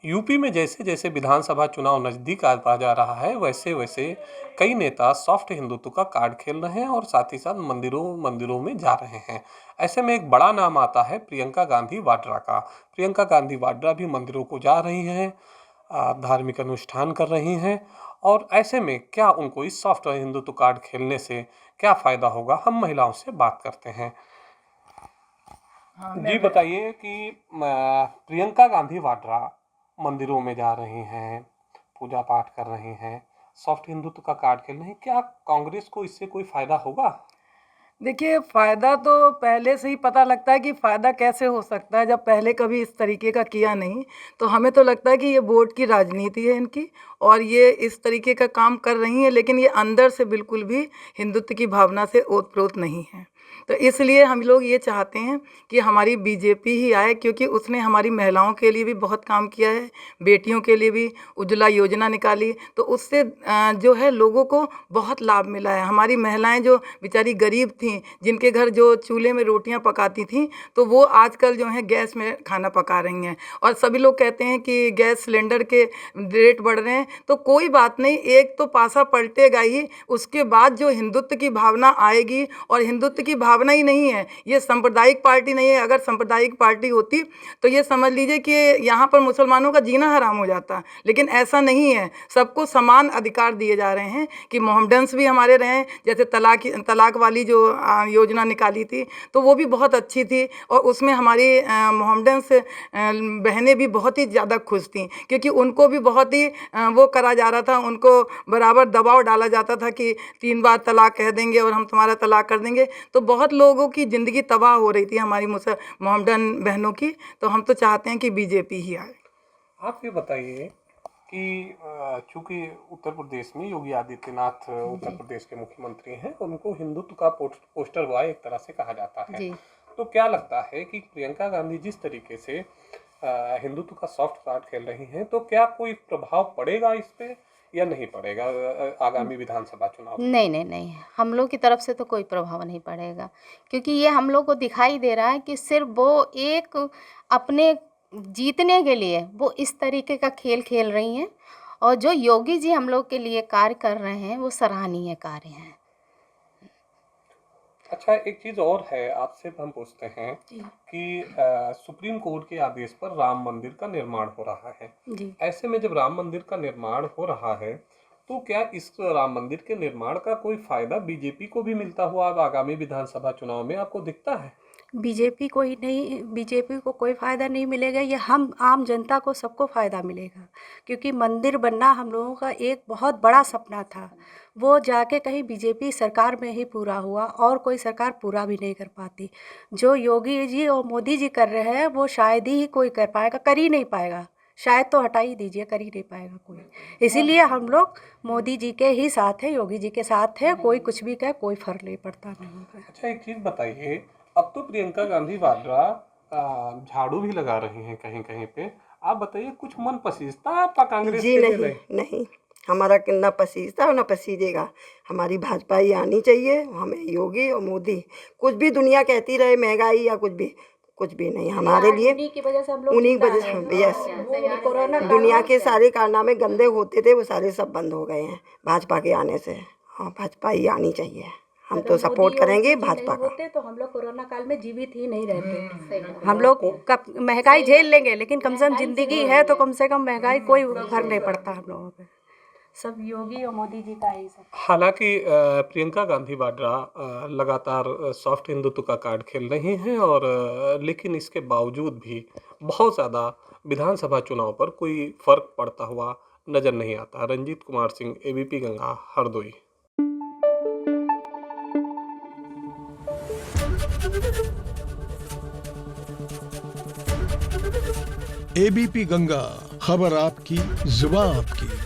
UP में जैसे जैसे विधानसभा चुनाव नजदीक आता जा रहा है, वैसे वैसे कई नेता सॉफ्ट हिंदुत्व का कार्ड खेल रहे हैं और साथ ही साथ मंदिरों मंदिरों में जा रहे हैं। ऐसे में एक बड़ा नाम आता है प्रियंका गांधी वाड्रा का। प्रियंका गांधी वाड्रा भी मंदिरों को जा रही हैं, धार्मिक अनुष्ठान कर रही हैं। और ऐसे में क्या उनको इस सॉफ्ट हिंदुत्व कार्ड खेलने से क्या फायदा होगा, हम महिलाओं से बात करते हैं। जी बताइए कि प्रियंका गांधी वाड्रा मंदिरों में जा रही हैं, पूजा पाठ कर रही हैं, सॉफ्ट हिंदुत्व का कार्ड खेल रही हैं, क्या कांग्रेस को इससे कोई फायदा होगा? देखिए, फ़ायदा तो पहले से ही पता लगता है कि फ़ायदा कैसे हो सकता है, जब पहले कभी इस तरीके का किया नहीं। तो हमें तो लगता है कि ये वोट की राजनीति है इनकी, और ये इस तरीके का काम कर रही हैं, लेकिन ये अंदर से बिल्कुल भी हिंदुत्व की भावना से ओत-प्रोत नहीं है। तो इसलिए हम लोग ये चाहते हैं कि हमारी बीजेपी ही आए, क्योंकि उसने हमारी महिलाओं के लिए भी बहुत काम किया है, बेटियों के लिए भी उज्ज्वला योजना निकाली, तो उससे जो है लोगों को बहुत लाभ मिला है। हमारी महिलाएं जो बेचारी गरीब थीं, जिनके घर जो चूल्हे में रोटियां पकाती थीं, तो वो आजकल जो है गैस में खाना पका रही हैं। और सभी लोग कहते हैं कि गैस सिलेंडर के रेट बढ़ रहे हैं, तो कोई बात नहीं, एक तो पासा पलटेगा ही, उसके बाद जो हिंदुत्व की भावना आएगी। और हिंदुत्व की भावना ही नहीं है, ये सांप्रदायिक पार्टी नहीं है। अगर सांप्रदायिक पार्टी होती तो ये समझ लीजिए कि यहाँ पर मुसलमानों का जीना हराम हो जाता, लेकिन ऐसा नहीं है। सबको समान अधिकार दिए जा रहे हैं कि मोहम्मडन्स भी हमारे रहें। जैसे तलाक वाली जो योजना निकाली थी, तो वो भी बहुत अच्छी थी, और उसमें हमारी मोहम्मडन्स बहनें भी बहुत ही ज़्यादा खुश थीं, क्योंकि उनको भी बहुत ही वो करा जा रहा था, उनको बराबर दबाव डाला जाता था कि 3 बार तलाक कह देंगे और हम तुम्हारा तलाक कर देंगे। तो बहुत लोगों की ज़िंदगी तबाह हो रही थी हमारी मोहम्मडन बहनों की। तो हम तो चाहते हैं कि बीजेपी ही आए। आप ये बताइए कि चूंकि उत्तर प्रदेश में योगी आदित्यनाथ उत्तर प्रदेश के मुख्यमंत्री हैं, उनको हिंदुत्व का पोस्टर बॉय एक तरह से कहा जाता है। तो क्या लगता है कि प्रियंका गांधी जिस तरीके से हिंदुत्व का सॉफ्ट कार्ड खेल रही हैं, तो क्या कोई प्रभाव पड़ेगा इस पे या नहीं पड़ेगा आगामी विधानसभा चुनाव में? नहीं नहीं नहीं, हम लोग की तरफ से तो कोई प्रभाव नहीं पड़ेगा, क्योंकि ये हम लोग को दिखाई दे रहा है कि सिर्फ वो एक अपने जीतने के लिए वो इस तरीके का खेल खेल रही हैं। और जो योगी जी हम लोग के लिए कार्य कर रहे हैं वो सराहनीय कार्य हैं। अच्छा, एक चीज और है, आपसे हम पूछते हैं कि सुप्रीम कोर्ट के आदेश पर राम मंदिर का निर्माण हो रहा है। ऐसे में जब राम मंदिर का निर्माण हो रहा है, तो क्या इस राम मंदिर के निर्माण का कोई फायदा बीजेपी को भी मिलता हुआ आगामी विधानसभा चुनाव में आपको दिखता है? बीजेपी को ही नहीं, बीजेपी को कोई फ़ायदा नहीं मिलेगा, ये हम आम जनता को सबको फ़ायदा मिलेगा। क्योंकि मंदिर बनना हम लोगों का एक बहुत बड़ा सपना था, वो जाके कहीं बीजेपी सरकार में ही पूरा हुआ, और कोई सरकार पूरा भी नहीं कर पाती। जो योगी जी और मोदी जी कर रहे हैं वो शायद ही कोई कर पाएगा, कर ही नहीं पाएगा। शायद तो हटा ही दीजिए, कर ही नहीं पाएगा कोई। इसीलिए हम लोग मोदी जी के ही साथ हैं, योगी जी के साथ हैं। कोई कुछ भी कहे, कोई फ़र्क नहीं पड़ता हम लोगों का। अच्छा, एक चीज बताइए, अब तो प्रियंका गांधी वाड्रा झाड़ू भी लगा रही हैं कहीं कहीं पे। आप बताइए, कुछ मन पसीजता है आपका कांग्रेस जी के नहीं, लिए? नहीं, हमारा ना पसीजता और ना पसीजेगा। हमारी भाजपा ही आनी चाहिए। हमें योगी और मोदी, कुछ भी दुनिया कहती रहे, महंगाई या कुछ भी नहीं हमारे लिए। उन्हीं की वजह से हम लोग उन्हीं की वजह से, यस, दुनिया के सारे कारनामे गंदे होते थे, वो सारे सब बंद हो गए हैं भाजपा के आने से। हाँ, भाजपा ही आनी चाहिए। हम तो सपोर्ट करेंगे भाजपा का। होते तो हम लोग कोरोना काल में जीवित ही नहीं रहते। हम लोग कब महंगाई झेल लेंगे, लेकिन कम से कम जिंदगी है, तो कम से कम महंगाई कोई फर्क नहीं पड़ता हम लोगों पे। सब योगी और मोदी जी का ही सब। हालांकि प्रियंका गांधी वाड्रा लगातार सॉफ्ट हिंदुत्व का कार्ड खेल रही हैं, और लेकिन इसके बावजूद भी बहुत ज़्यादा विधानसभा चुनाव पर कोई फर्क पड़ता हुआ नजर नहीं आता। रंजीत कुमार सिंह, एबीपी गंगा, हरदोई। एबीपी गंगा, खबर आपकी, जुबान आपकी।